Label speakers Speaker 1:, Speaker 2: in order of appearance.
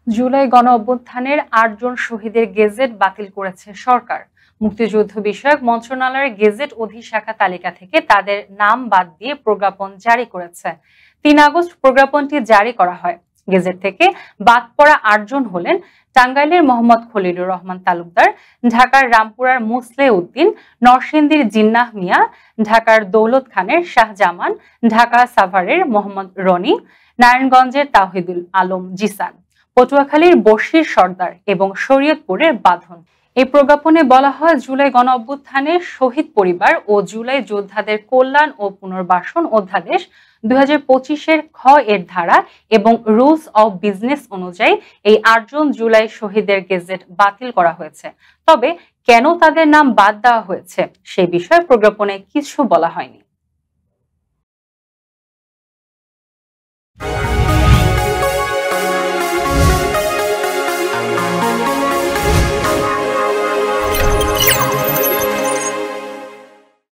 Speaker 1: জুলাই গণ অভ্যুত্থানের ৮ জন শহীদের গেজেট বাতিল করেছে সরকার। মুক্তিযুদ্ধ বিষয়ক মন্ত্রণালয়ের গেজেট অধিশাখা তালিকা থেকে তাদের নাম বাদ দিয়ে প্রজ্ঞাপন জারি করেছে। ৩ আগস্ট প্রজ্ঞাপনটি জারি করা হয়। গেজেট থেকে বাদ পড়া ৮ জন হলেন টাঙ্গাইলের মোহাম্মদ খলিলুর রহমান তালুকদার, ঢাকার রামপুরার মুসলে উদ্দিন, নরসিংদীর জিন্নাহ মিয়া, ঢাকার দৌলত খানের শাহজামান, ঢাকা সাভারের মোহাম্মদ রনি, নারায়ণগঞ্জের তাওহিদুল আলম জিসান, পটুয়াখালীর বশির সর্দার এবং শরীয়তপুরের বাঁধন। এই প্রজ্ঞাপনে বলা হয়, জুলাই গণ অভ্যুত্থানে শহীদ পরিবার ও জুলাই যোদ্ধাদের কল্যাণ ও পুনর্বাসন অধ্যাদেশ 2025-এর খ এর ধারা এবং রুলস অব বিজনেস অনুযায়ী এই ৮ জন জুলাই শহীদের গেজেট বাতিল করা হয়েছে। তবে কেন তাদের নাম বাদ দেওয়া হয়েছে সে বিষয়ে প্রজ্ঞাপনে কিছু বলা হয়নি।